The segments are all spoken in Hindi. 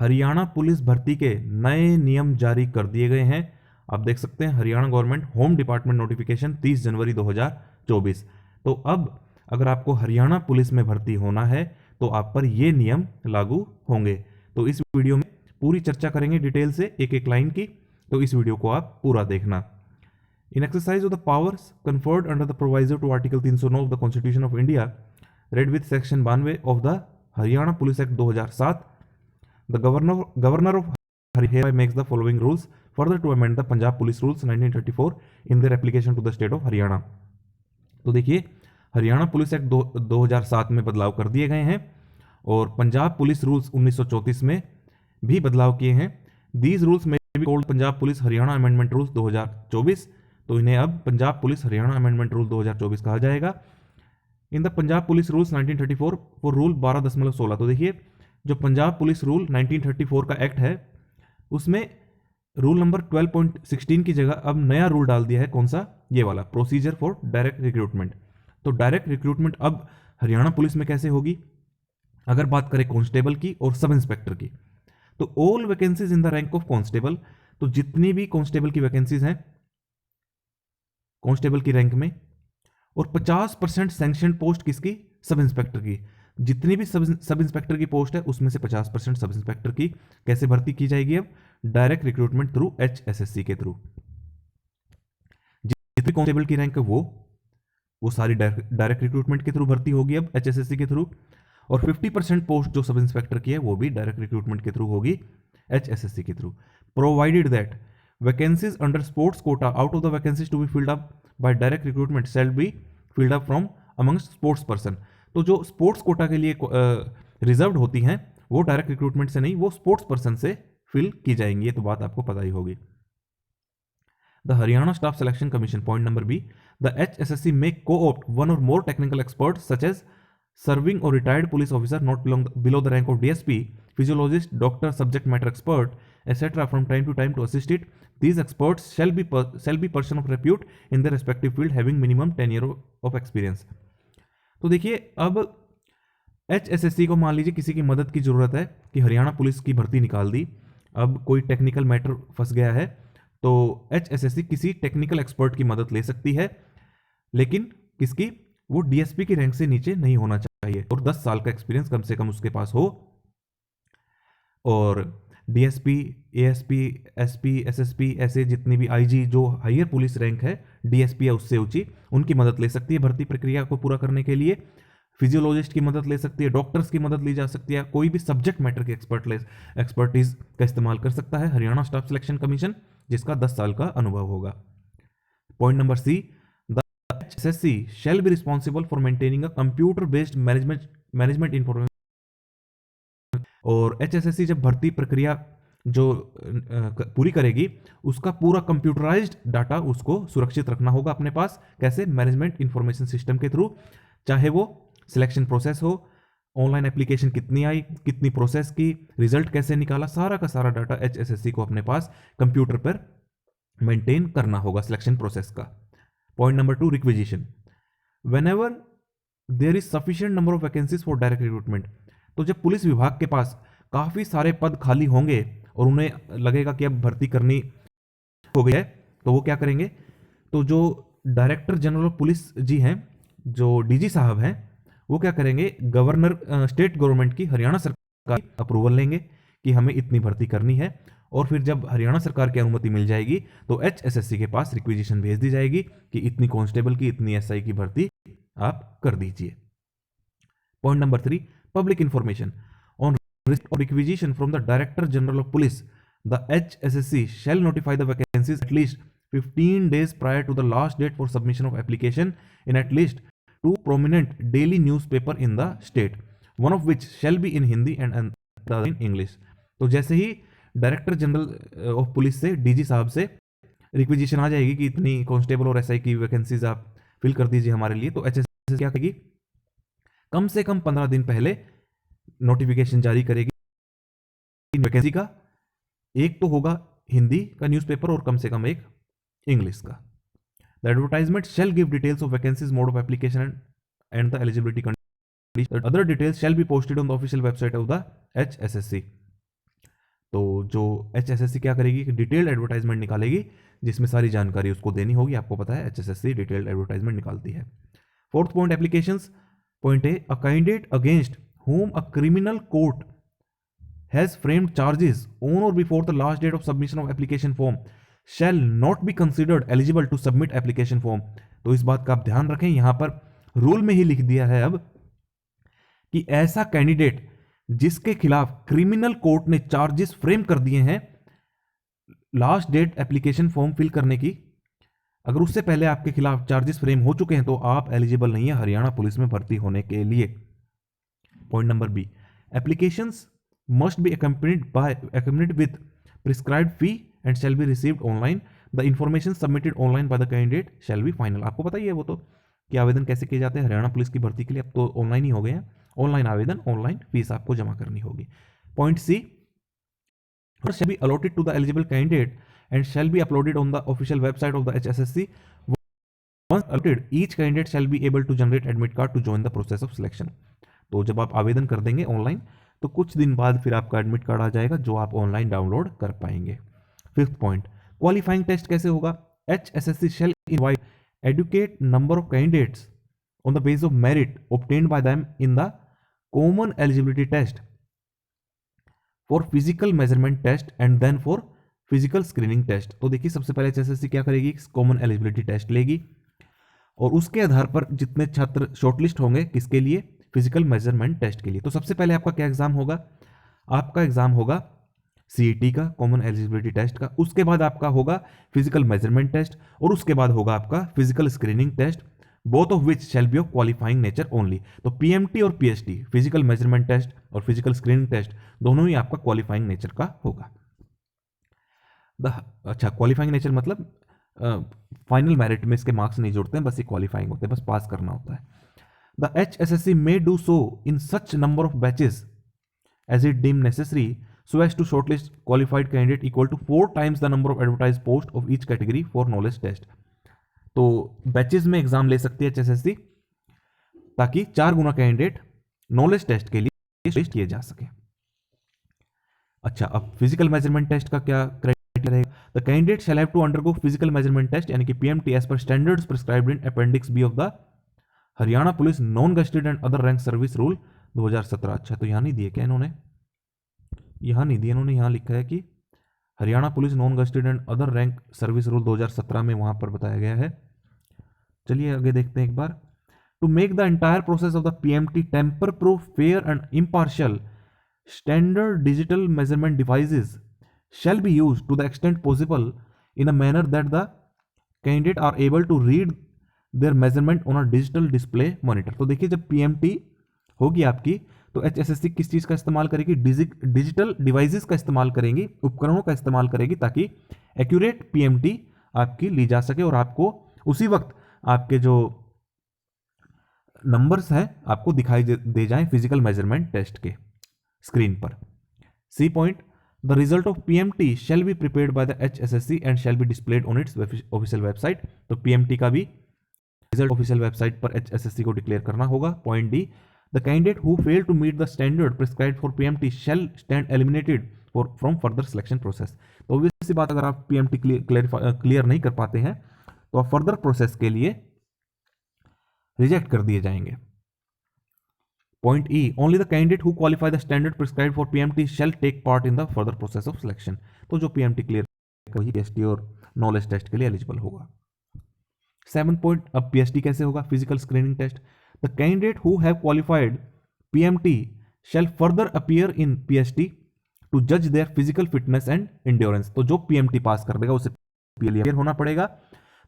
हरियाणा पुलिस भर्ती के नए नियम जारी कर दिए गए हैं। आप देख सकते हैं Haryana government home department notification 30 जनवरी 2024। तो अब अगर आपको हरियाणा पुलिस में भर्ती होना है तो आप पर ये नियम लागू होंगे। तो इस वीडियो में पूरी चर्चा करेंगे डिटेल से एक एक लाइन की, तो इस वीडियो को आप पूरा देखना। In exercise of the powers conferred under the proviso to Article 309 of the Constitution of India, read with Section 92 of the Haryana Police Act 2007, the Governor of Haryana hereby makes the following rules further to amend the Punjab Police Rules 1934 in their application to the state of Haryana। तो देखिए हरियाणा पुलिस एक्ट 2007 में बदलाव कर दिए गए हैं और पंजाब पुलिस रूल्स 1934 में भी बदलाव किए हैं। दीज रूल्स में भी called Punjab police Haryana amendment rules 2024, तो इन्हें अब Punjab police Haryana amendment rule 2024 कहा जाएगा। In the Punjab police rules 1934 for rule 12.16। तो देखिए जो पंजाब पुलिस रूल 1934 का एक्ट है उसमें रूल नंबर 12.16 की जगह अब नया रूल डाल दिया है। कौन सा? ये वाला, प्रोसीजर फॉर डायरेक्ट रिक्रूटमेंट। तो डायरेक्ट रिक्रूटमेंट अब हरियाणा पुलिस में कैसे होगी? अगर बात करें कांस्टेबल की और सब इंस्पेक्टर की, तो all vacancies in the rank of constable, तो जितनी भी कांस्टेबल की वैकेंसीज हैं कांस्टेबल की रैंक में, और 50% सैंक्शन पोस्ट किसकी? सब इंस्पेक्टर की। जितनी भी सब इंस्पेक्टर की पोस्ट है उसमें से 50% सब इंस्पेक्टर की कैसे भर्ती की जाएगी? अब डायरेक्ट रिक्रूटमेंट थ्रू HSSC के थ्रू। जितनी कांस्टेबल की रैंक है वो सारी डायरेक्ट रिक्रूटमेंट के थ्रू भर्ती होगी अब HSSC के थ्रू, और 50% पोस्ट जो सब इंस्पेक्टर की है वो भी डायरेक्ट रिक्रूटमेंट के थ्रू होगी HSSC के through. Provided that vacancies under sports quota out of the vacancies to be filled up by direct recruitment shall be filled up from amongst sports person। तो जो स्पोर्ट्स कोटा के लिए रिजर्व्ड होती हैं वो डायरेक्ट रिक्रूटमेंट से नहीं, वो स्पोर्ट्स पर्सन से फिल की जाएंगी। ये तो बात आपको पता ही होगी। The Haryana staff selection commission, point number B, the HSSC may co-opt one or more technical experts such as serving or retired police officer not below the rank of DSP, physiologist, doctor, subject matter expert, etc. from time to time to assist it. These experts shall be person of repute in their respective field having minimum 10 year of experience। तो देखिए अब HSSC को मान लीजिए किसी की मदद की जरूरत है कि हरियाणा पुलिस की भर्ती निकाल दी, अब कोई टेक्निकल मैटर फंस गया है तो HSSC किसी टेक्निकल एक्सपर्ट की मदद ले सकती है, लेकिन किसकी? वो DSP की रैंक से नीचे नहीं होना चाहिए और 10 साल का एक्सपीरियंस कम से कम उसके पास हो। और DSP, ASP, SP, SSP ऐसे जितनी भी IG जो हायर पुलिस रैंक है DSP या उससे ऊंची, उनकी मदद ले सकती है भर्ती प्रक्रिया को पूरा करने के लिए। फिजियोलॉजिस्ट की मदद ले सकती है, डॉक्टर्स की मदद ली जा सकती है, कोई भी सब्जेक्ट मैटर के एक्सपर्टीज का इस्तेमाल कर सकता है हरियाणा स्टाफ सिलेक्शन कमीशन, जिसका 10 साल का अनुभव होगा। Point number C, the HSSC shall be responsible for maintaining a computer based management information। और HSSC जब भर्ती प्रक्रिया जो पूरी करेगी उसका पूरा कंप्यूटराइज्ड डाटा उसको सुरक्षित रखना होगा अपने पास। कैसे? मैनेजमेंट इंफॉर्मेशन सिस्टम के थ्रू, चाहे वो सिलेक्शन प्रोसेस हो, ऑनलाइन एप्लीकेशन कितनी आई, कितनी प्रोसेस की, रिजल्ट कैसे निकाला, सारा का सारा डाटा HSSC को अपने पास कंप्यूटर पर मेंटेन करना होगा सिलेक्शन प्रोसेस का। Point number 2, requisition. Whenever there is sufficient number of vacancies for direct recruitment, तो जब पुलिस विभाग के पास काफी सारे पद खाली होंगे और उन्हें लगेगा कि अब भर्ती करनी हो गई है, तो वो क्या करेंगे? तो जो डायरेक्टर जनरल ऑफ पुलिस जी हैं, जो DG साहब हैं, वो क्या करेंगे? गवर्नर, स्टेट गवर्नमेंट की, हरियाणा सरकार की अप्रूवल लेंगे कि हमें इतनी भर्ती करनी है, और फिर जब हरियाणा सरकार की अनुमति मिल जाएगी तो HSSC के पास रिक्विजिशन भेज दी जाएगी कि इतनी कांस्टेबल की, इतनी SI की भर्ती आप कर दीजिए। Point number 3, public information on risk of requisition from the Director General of Police. The HSSC shall notify the vacancies at least 15 days prior to the last date for submission of application in at least 2 prominent daily newspaper in the state, one of which shall be in Hindi and another in English। तो जैसे ही डायरेक्टर जनरल ऑफ पुलिस से DG साहब से रिक्विजिशन आ जाएगी कि इतनी कांस्टेबल और SI की वैकेंसीज आप फिल कर दीजिए हमारे लिए, तो HSSC क्या करेगी? कम से कम 15 दिन पहले नोटिफिकेशन जारी करेगी वैकेंसी का। एक तो होगा हिंदी का न्यूज़पेपर और कम से कम एक इंग्लिश का। The advertisement shall give details of vacancies, mode of application and the eligibility condition. Other details shall be posted on the official website of the HSSC। तो जो HSSC क्या करेगी कि डिटेल्ड एडवर्टाइजमेंट निकालेगी जिसमें सारी जानकारी उसको देनी होगी। आपको पता है HSSC डिटेल्ड एडवर्टाइजमेंट निकालती है। Fourth point applications. Point A, a candidate against whom a criminal court has framed charges on or before the last date of submission of application form shall not be considered eligible to submit application form। तो इस बात का आप ध्यान रखें, यहां पर रूल में ही लिख दिया है अब कि ऐसा कैंडिडेट जिसके खिलाफ क्रिमिनल कोर्ट ने चार्जेस फ्रेम कर दिए हैं last date application form fill करने की, अगर उससे पहले आपके खिलाफ चार्जेस फ्रेम हो चुके हैं तो आप एलिजिबल नहीं है हरियाणा पुलिस में भर्ती होने के लिए। Point number B, applications must be accompanied with prescribed fee and shall be received online। The information submitted online by the candidate shall be final। आपको पता ही है वो तो कि आवेदन कैसे किए जाते हैं हरियाणा पुलिस की भर्ती के लिए, अब तो ऑनलाइन ही हो गए हैं। ऑनलाइन आवेदन, ऑनलाइन फीस आपको जमा करनी होगी। Point C, shall be allotted to the eligible candidate and shall be uploaded on the official website of the HSSC। Once allotted, each candidate shall be able to generate admit card to join the process of selection। तो जब आप आवेदन कर देंगे ऑनलाइन तो कुछ दिन बाद फिर आपका एडमिट कार्ड आ जाएगा जो आप ऑनलाइन डाउनलोड कर पाएंगे। फिफ्थ पॉइंट, क्वालिफाइंग टेस्ट कैसे होगा। HSSC shall invite educate number of candidates on the basis of merit obtained by them in the common eligibility test for physical measurement test and then for physical screening test। तो देखिए सबसे पहले HSSC क्या करेगी, कॉमन एलिजिबिलिटी टेस्ट लेगी और उसके आधार पर जितने छात्र शॉर्टलिस्ट होंगे किसके लिए, फिजिकल मेजरमेंट टेस्ट के लिए। तो सबसे पहले आपका क्या एग्जाम होगा, आपका एग्जाम होगा CET का, कॉमन एलिजिबिलिटी टेस्ट का। उसके बाद आपका होगा फिजिकल मेजरमेंट टेस्ट और उसके बाद होगा आपका physical screening test, both of which shall be of qualifying nature only. तो PMT और PST, फिजिकल मेजरमेंट टेस्ट और फिजिकल स्क्रीनिंग टेस्ट, दोनों ही आपका क्वालिफाइंग नेचर का होगा। अच्छा, क्वालिफाइंग नेचर मतलब फाइनल मेरिट में इसके मार्क्स नहीं जुड़ते हैं, बस ये क्वालिफाइंग होते हैं, बस पास करना होता है। The HSSC may do so in such number of batches as it deemed necessary so as to shortlist qualified candidate equal to 4 times the number of advertised post of each category for knowledge test। तो बैचेस में एग्जाम ले सकती है HSSC ताकि 4 गुना कैंडिडेट नॉलेज टेस्ट के लिए टेस्ट किए जा सके। अच्छा, अब फिजिकल मेजरमेंट टेस्ट का क्या क्राइटेरिया रहेगा। The candidate shall have to undergo physical measurement test यानी कि PMT एज पर standards prescribed in appendix B of the Haryana police non gazetted and other rank service rule 2017। अच्छा, तो यहाँ नहीं दिए क्या इन्होंने, यहाँ नहीं दिए इन्होंने, यहाँ लिखा है कि Haryana police non gazetted and other rank service rule 2017 में वहां पर बताया गया है। चलिए आगे देखते हैं एक बार। To make the entire process of the PMT tamper proof, fair and impartial, standard digital measurement devices shall be used to the extent possible in a manner that the candidate are able to read their measurement on a digital display monitor। तो देखिए जब PMT होगी आपकी तो HSSC किस चीज का इस्तेमाल करेगी, डिजिटल डिवाइसेस का इस्तेमाल करेंगी, उपकरणों का इस्तेमाल करेगी ताकि एक्यूरेट PMT आपकी ली जा सके और आपको उसी वक्त आपके जो नंबर्स हैं आपको दिखाई दे जाएं फिजिकल मेजरमेंट टेस्ट के स्क्रीन पर। C point, The result of PMT shall be prepared by the HSSC and shall be displayed on its official website। तो PMT का भी रिजल्ट ऑफिशियल वेबसाइट पर HSSC को डिक्लेयर करना होगा। Point D, the candidate who fail to meet the standard prescribed for PMT shall stand eliminated from further selection process. तो ऑब्वियस सी बात, अगर आप PMT क्लियर नहीं कर पाते हैं तो आप फर्दर प्रोसेस के लिए रिजेक्ट कर दिए जाएंगे। Point E, only the candidate who qualify the standard prescribed for PMT shall take part in the further process of selection। तो जो PMT क्लियर वही PST और नॉलेज टेस्ट के लिए एलिजिबल होगा। 7 पॉइंट, अब PST कैसे होगा, physical screening test. The candidate who have qualified PMT shall further appear in PST to judge their physical fitness and endurance। तो जो PMT पास कर देगा उसे क्लियर होना पड़ेगा।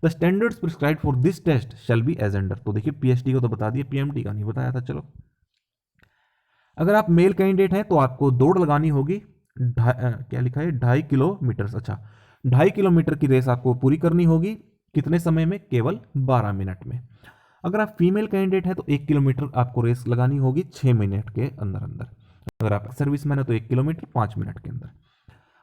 The standards prescribed for this test shall be as under। तो देखिए PST को तो बता दिया, PMT का नहीं बताया था। चलो, अगर आप मेल कैंडिडेट हैं तो आपको दौड़ लगानी होगी, क्या लिखा है, 2.5 किलोमीटर। अच्छा, 2.5 किलोमीटर की रेस आपको पूरी करनी होगी कितने समय में, केवल 12 मिनट में। अगर आप फीमेल कैंडिडेट हैं तो 1 किलोमीटर आपको रेस लगानी होगी 6 मिनट के अंदर अंदर। अगर आप सर्विसमैन है तो 1 किलोमीटर 5 मिनट के अंदर।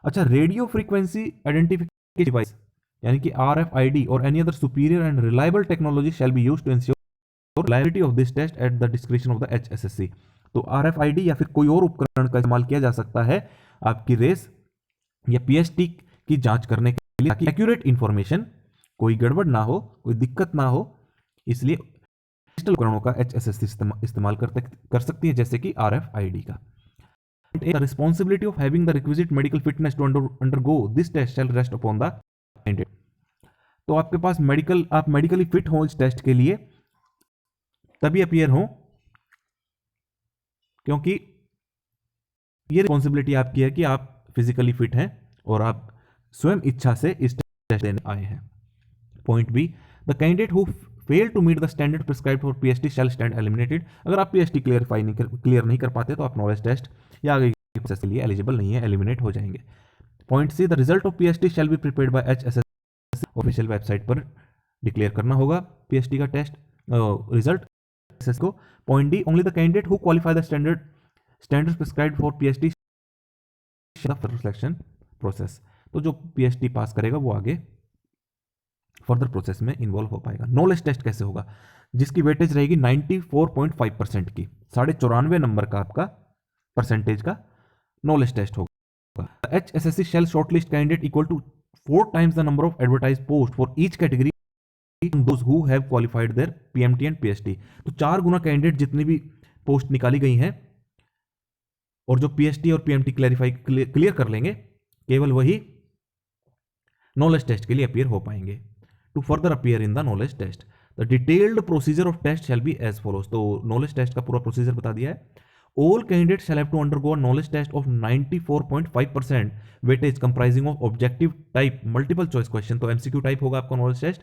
अच्छा, रेडियो फ्रीक्वेंसी आइडेंटिफिकेशन डिवाइस यानी कि RFID और any other superior and reliable technology shall be used to ensure reliability of this test at the description of the HSSC। तो RFID या फिर कोई और उपकरण का इस्तेमाल किया जा सकता है आपकी रेस या पीएचडी की जांच करने के लिए, ताकि एक्यूरेट इंफॉर्मेशन, कोई गड़बड़ ना हो, कोई दिक्कत ना हो, इसलिए डिजिटल उपकरणों का HSSC इस्तेमाल कर सकती है, जैसे कि RFID का। The responsibility of having the requisite medical fitness to undergo this test shall rest upon the candidate। तो आपके पास आप मेडिकली फिट हो इस टेस्ट के लिए, तभी अपीयर हो, क्योंकि ये रिस्पॉन्सिबिलिटी आपकी है कि आप फिजिकली फिट हैं और आप स्वयं इच्छा से इस टेस्ट देने आए हैं। Point B, the candidate who fail to meet the standard prescribed for PhD shall stand eliminated. अगर आप पीएचडी क्लियर नहीं कर पाते तो आप नॉलेज टेस्ट या आगे के प्रोसेस के लिए एलिजिबल नहीं है, एलिमिनेट हो जाएंगे। Point C, the result of PhD shall be prepared by HSSC, official website पर डिक्लेयर करना होगा पीएचडी का टेस्ट रिजल्ट को। Point D, only the candidate who qualify the standard prescribed for PhD selection process. तो जो पीएचडी पास करेगा वो आगे फर्दर प्रोसेस में इन्वॉल्व हो पाएगा। नॉलेज टेस्ट कैसे होगा? जिसकी वेटेज रहेगी 94.5% की, 94.5 नंबर का आपका परसेंटेज का नॉलेज टेस्ट होगा। HSSC shall shortlist candidate equal to 4 times the number of advertised post for each category those who have qualified their PMT and PhD। तो 4 गुना कैंडिडेट जितनी भी पोस्ट निकाली गई हैं और जो PhD और PMT क्लियर कर लेंगे, केवल वही नॉलेज टेस्ट के लिए अपीयर हो पाएंगे। To further appear in the knowledge test, the detailed procedure of test shall be as follows. तो नॉलेज टेस्ट का पूरा प्रोसीजर बता दिया है। All candidates shall have to undergo a knowledge test of 94.5% weightage comprising of objective type multiple choice question। तो MCQ टाइप होगा आपका knowledge test.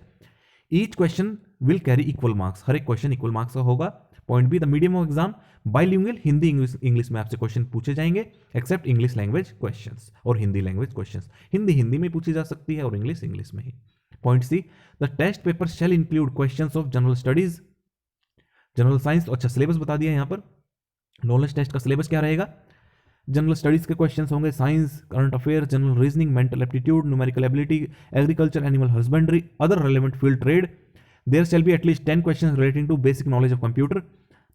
Each question will carry equal marks, हर एक क्वेश्चन इक्वल मार्क्स का होगा। Point B, the medium of exam bilingual, Hindi English में आपसे क्वेश्चन पूछे जाएंगे, एक्सेप्ट इंग्लिश लैंग्वेज क्वेश्चंस और हिंदी लैंग्वेज क्वेश्चंस। हिंदी में पूछी जा सकती है और इंग्लिश में ही। Point C, the test paper shall include questions of general studies, general science. अच्छा, सिलेबस बता दिया यहाँ पर। नॉलेज टेस्ट का सिलेबस क्या रहेगा? जनरल स्टडीज के क्वेश्चंस होंगे, science, current affair, general reasoning, mental aptitude, numerical ability, agriculture, animal husbandry, other relevant field trade. There shall be at least 10 questions relating to basic knowledge of computer.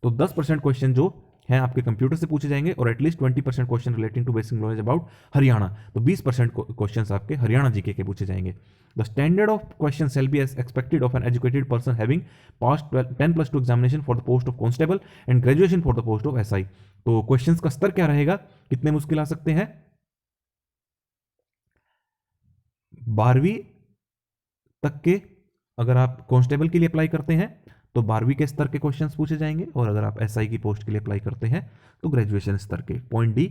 तो 10% क्वेश्चन जो हैं आपके कंप्यूटर से पूछे जाएंगे और at least 20% question relating to basic knowledge about Haryana. तो 20% क्वेश्चंस आपके हरियाणा जीके के पूछे जाएंगे। The standard of question shall be as expected of an educated person having passed 10+2 examination for the post of constable and graduation for the post of SI। तो क्वेश्चंस का स्तर क्या रहेगा, कितने मुश्किल आ सकते हैं? 12वीं तक के, अगर आप कांस्टेबल के लिए अप्लाई करते हैं तो 12वीं के स्तर के क्वेश्चंस पूछे जाएंगे, और अगर आप SI की पोस्ट के लिए अप्लाई करते हैं तो ग्रेजुएशन स्तर के। Point D,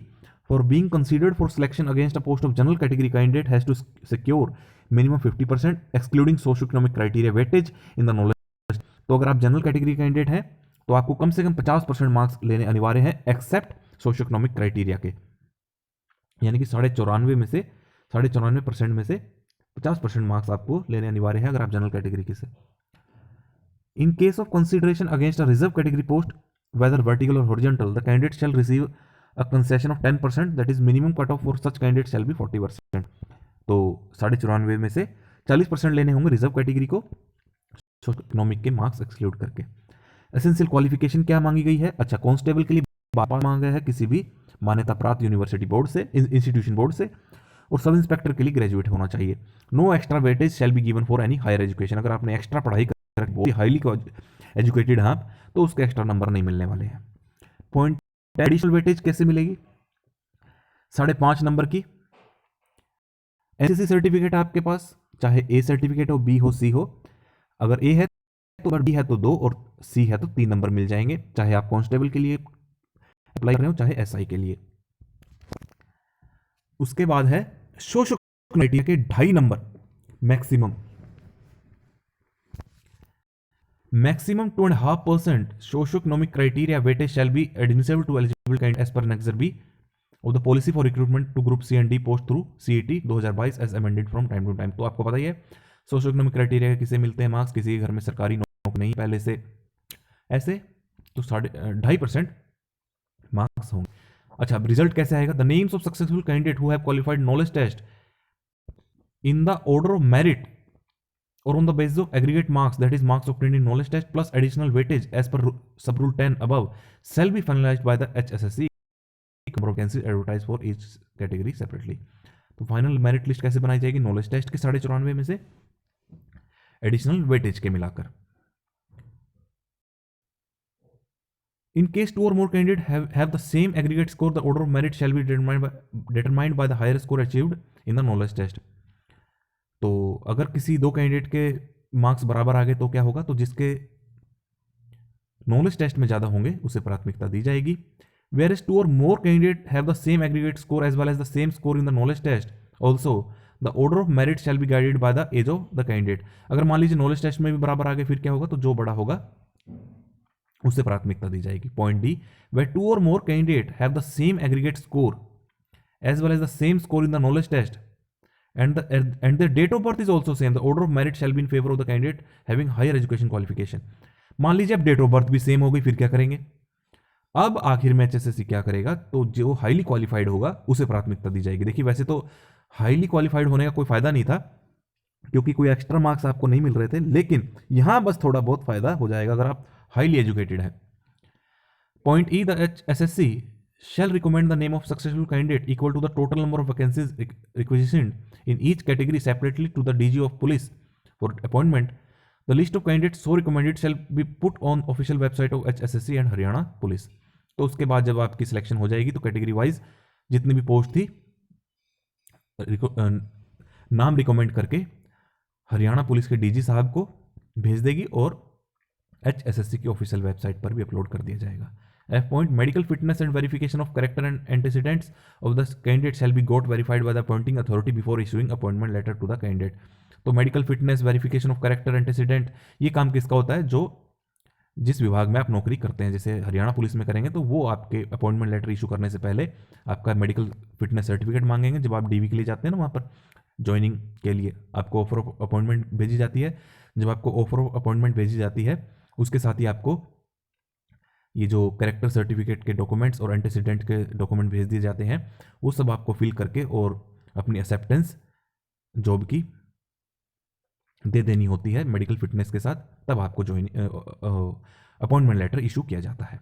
for being considered for selection against a post of general category candidate has to secure minimum 50% excluding socio economic criteria weightage in the knowledge. तो अगर आप जनरल कैटेगरी कैंडिडेट हैं तो आपको कम से कम 50% मार्क्स लेने अनिवार्य हैं, एक्सेप्ट सोशियो इकोनॉमिक क्राइटेरिया के, यानी कि 94% में से 50% मार्क्स आपको लेने अनिवार्य है अगर आप जनरल कैटेगरी के से। In case of consideration against a reserve category post whether vertical और horizontal, the candidate shall receive a concession of 10%, that is minimum cut off for such candidate shall be 40%। तो 94.5 में से 40% लेने होंगे रिजर्व कैटेगरी को, इकोनॉमिक के मार्क्स एक्सक्लूड करके। एसेंशियल क्वालिफिकेशन क्या मांगी गई है? अच्छा, कांस्टेबल के लिए मांगा गया है किसी भी मान्यता प्राप्त यूनिवर्सिटी बोर्ड से, इंस्टीट्यूशन बोर्ड से, और सब इंस्पेक्टर के लिए ग्रेजुएट होना चाहिए। No extra weightage shall be given for any higher education. अगर आपने एक्स्ट्रा पढ़ाई कर हाईली एजुकेटेड हैं आप, तो उसके एक्स्ट्रा नंबर नहीं मिलने वाले हैं। पॉइंट, एडिशनल वेटेज कैसे मिलेगी? 5.5 नंबर की एनसीसी सर्टिफिकेट आपके पास, चाहे ए सर्टिफिकेट हो, बी हो, सी हो। अगर ए है तो, अगर बी है तो 2 और सी है तो 3 नंबर मिल जाएंगे, चाहे आप कांस्टेबल के लिए अप्लाई कर रहे हो चाहे SI के लिए। उसके बाद है सोशो क्राइटेरिया के 2.5 number maximum 2.5% socio-economic criteria weightage shall be admissible to eligible candidate as per Annexure B of the policy for recruitment to group C and D post through CET 2022 as amended from time to time। तो आपको पता ही है सोशो-इकोनॉमिक क्राइटेरिया किसे मिलते हैं मार्क्स, किसी के घर में सरकारी नौकरी नहीं पहले से, ऐसे तो 2.5% मार्क्स होंगे। अच्छा, रिजल्ट कैसे आएगा? The names of successful candidate who have qualified knowledge test in the order of merit or on the basis of aggregate marks, that is marks obtained in knowledge test plus additional weightage as per sub rule 10 above shall be finalized by the HSSC vacancies advertised for each category separately। तो फाइनल मेरिट लिस्ट कैसे बनाई जाएगी? नॉलेज टेस्ट के 94.5 में से एडिशनल वेटेज के मिलाकर। In case two or more candidates have the same aggregate score, the order of merit shall be determined by the higher score achieved in the knowledge test. तो अगर किसी दो कैंडिडेट के मार्क्स बराबर आ गए तो क्या होगा? तो जिसके नॉलेज टेस्ट में ज़्यादा होंगे उसे प्राथमिकता दी जाएगी। Whereas two or more candidates have the same aggregate score as well as the same score in the knowledge test, also the order of merit shall be guided by the age of the candidate. अगर मान लीजिए नॉलेज टेस्ट में भी बराबर आ गए फिर क्या होगा? तो जो बड़ा होगा उसे प्राथमिकता दी जाएगी। Point D, where two or more candidates have the same aggregate score as well as the same score in the knowledge test and their date of birth is also same, the order of merit shall be in favor of the candidate having higher education qualification. मान लीजिए अब डेट ऑफ बर्थ भी सेम हो गई, फिर क्या करेंगे? अब आखिर में एचएसएससी क्या करेगा? तो जो हाईली क्वालिफाइड होगा उसे प्राथमिकता दी जाएगी। देखिए वैसे तो हाईली क्वालिफाइड होने का कोई फायदा नहीं था क्योंकि कोई एक्स्ट्रा मार्क्स आपको नहीं मिल रहे थे, लेकिन यहां बस थोड़ा बहुत फायदा हो जाएगा अगर आप हाईली एजुकेटेड है। Point E, the HSSC shall recommend the name of successful candidate equal to the total number of vacancies requisitioned in each category separately to the DG of police for appointment. The list of candidates so recommended shall be put on official website of HSSC and Haryana police. तो उसके बाद जब आपकी सिलेक्शन हो जाएगी तो कैटेगरी वाइज जितनी भी पोस्ट थी नाम रिकमेंड करके हरियाणा पुलिस के डीजी साहब को भेज देगी और HSSC की ऑफिशियल वेबसाइट पर भी अपलोड कर दिया जाएगा। F point, medical fitness and verification of character and antecedents of the candidate shall be got verified by the appointing authority before issuing appointment letter to the candidate. तो medical fitness, verification of character, antecedent, ये काम किसका होता है? जो जिस विभाग में आप नौकरी करते हैं, जैसे हरियाणा पुलिस में करेंगे तो वो आपके अपॉइंटमेंट लेटर इशू करने से पहले आपका मेडिकल फिटनेस सर्टिफिकेट मांगेंगे। जब आप डीवी के लिए जाते हैं ना, वहाँ पर ज्वाइनिंग के लिए आपको ऑफर ऑफ अपॉइंटमेंट भेजी जाती है। जब आपको ऑफर ऑफ अपॉइंटमेंट भेजी जाती है उसके साथ ही आपको ये जो कैरेक्टर सर्टिफिकेट के डॉक्यूमेंट्स और एंटेसिडेंट के डॉक्यूमेंट भेज दिए जाते हैं, वो सब आपको फिल करके और अपनी एक्सेप्टेंस जॉब की दे देनी होती है मेडिकल फिटनेस के साथ, तब आपको ज्वाइन अपॉइंटमेंट लेटर इशू किया जाता है।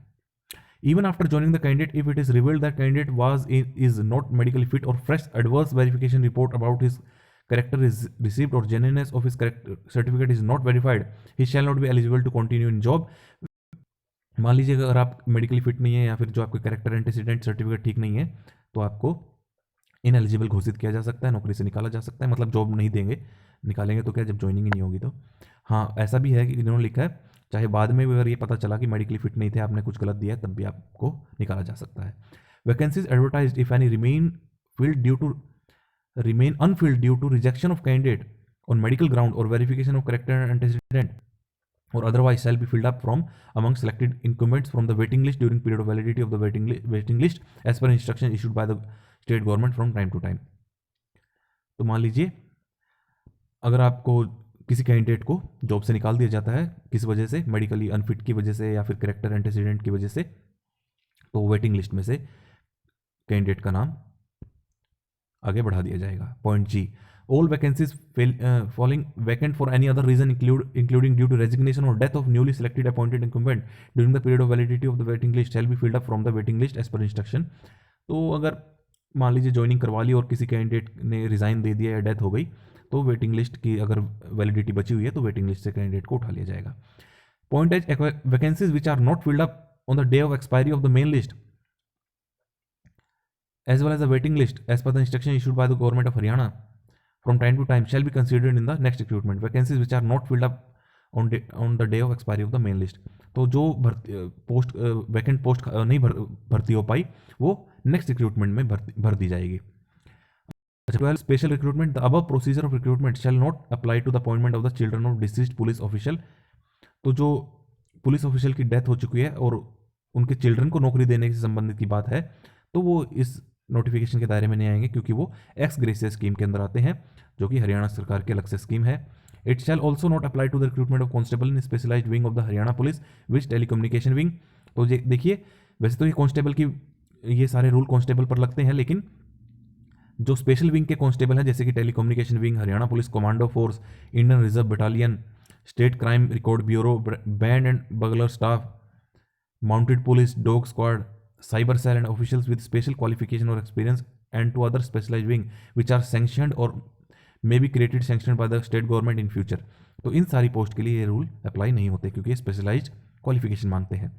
Even after joining the candidate, if it is revealed that candidate is not medically fit और fresh adverse verification report about his character is received or genuineness of his character certificate is not verified, he shall not be eligible to continue in job. मान लीजिए अगर आप मेडिकली फिट नहीं है या फिर जो आपके कैरेक्टर एंटेसिडेंट सर्टिफिकेट ठीक नहीं है तो आपको इनएलिजिबल घोषित किया जा सकता है, नौकरी से निकाला जा सकता है। मतलब जॉब नहीं देंगे, निकालेंगे तो क्या, जब ज्वाइनिंग ही नहीं होगी तो। हाँ, ऐसा भी है कि इन्होंने लिखा है चाहे बाद में भी अगर ये पता चला कि मेडिकली फिट नहीं थे, आपने कुछ गलत दिया है, तब भी आपको निकाला जा सकता है। Vacancies advertised if any remain unfilled due to rejection of candidate on medical ground or verification of character and antecedent or otherwise shall be filled up from among selected incumbents from the waiting list during period of validity of the waiting list as per instruction issued by the state government from time to time. तो मान लीजिए अगर आपको किसी कैंडिडेट को जॉब से निकाल दिया जाता है किस वजह से, मेडिकली अनफिट की वजह से या फिर कैरेक्टर एंटेसिडेंट की वजह से, तो वेटिंग लिस्ट में से कैंडिडेट का नाम आगे बढ़ा दिया जाएगा। Point G, all vacancies following vacant for any other reason including due to resignation और death of newly selected appointed incumbent during the period of validity of the waiting list shall be filled up from the waiting list as per instruction. तो अगर मान लीजिए ज्वाइनिंग करवा ली और किसी कैंडिडेट ने रिजाइन दे दिया या डेथ हो गई, तो वेटिंग लिस्ट की अगर वैलिडिटी बची हुई है तो वेटिंग लिस्ट से कैंडिडेट को उठा लिया जाएगा। Point H, vacancies which are not filled up on the day of expiry of the main list as well as the waiting list as per the instruction issued by the government of Haryana from time to time shall be considered in the next recruitment. Vacancies which are not filled up on the day of expiry of the main list, तो जो पोस्ट वैकेंट पोस्ट नहीं भर्ती हो पाई वो नेक्स्ट रिक्रूटमेंट में भर दी जाएगी। अच्छा, special recruitment, the above procedure of recruitment shall not apply to the appointment of the children of deceased police official. तो जो पुलिस ऑफिशियल की डेथ हो चुकी है और उनके चिल्ड्रन को नौकरी देने से संबंधित की बात है तो वो इस नोटिफिकेशन के दायरे में नहीं आएंगे क्योंकि वो एक्स ग्रेसिया स्कीम के अंदर आते हैं जो कि हरियाणा सरकार की अलग से स्कीम है। It shall also not apply to the recruitment of constable in specialized wing of the Haryana police which telecommunication wing. तो देखिए वैसे तो ये कांस्टेबल की ये सारे रूल कांस्टेबल पर लगते हैं, लेकिन जो स्पेशल विंग के कांस्टेबल हैं जैसे कि telecommunication wing, Haryana police commando force, Indian reserve battalion, state crime record bureau, band and bugler staff, mounted police, dog squad, cyber cell and officials with special qualification और experience and to other specialized wing which are sanctioned or may be created sanctioned by the state government in future। तो इन सारी पोस्ट के लिए ये रूल अप्लाई नहीं होते क्योंकि ये स्पेशलाइज्ड क्वालिफिकेशन मांगते हैं।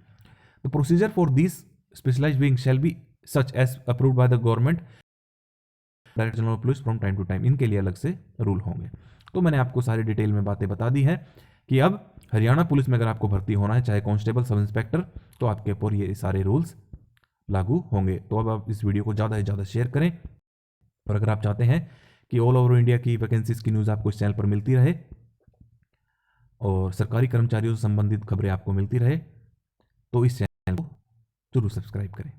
The procedure for this specialized wing shall be such as approved by the government director general of police from time to time. इनके लिए अलग से रूल होंगे। तो मैंने आपको सारी डिटेल में बातें बता दी हैं कि अब हरियाणा पुलिस में अगर आपको भर्ती होना है, चाहे कांस्टेबल, सब इंस्पेक्टर, तो आपके ऊपर ये सारे रूल्स लागू होंगे। तो अब आप इस वीडियो को ज़्यादा से ज़्यादा शेयर करें, और अगर आप चाहते हैं कि ऑल ओवर इंडिया की वैकेंसीज की न्यूज़ आपको इस चैनल पर मिलती रहे और सरकारी कर्मचारियों से संबंधित खबरें आपको मिलती रहे, तो इस चैनल को जरूर सब्सक्राइब करें।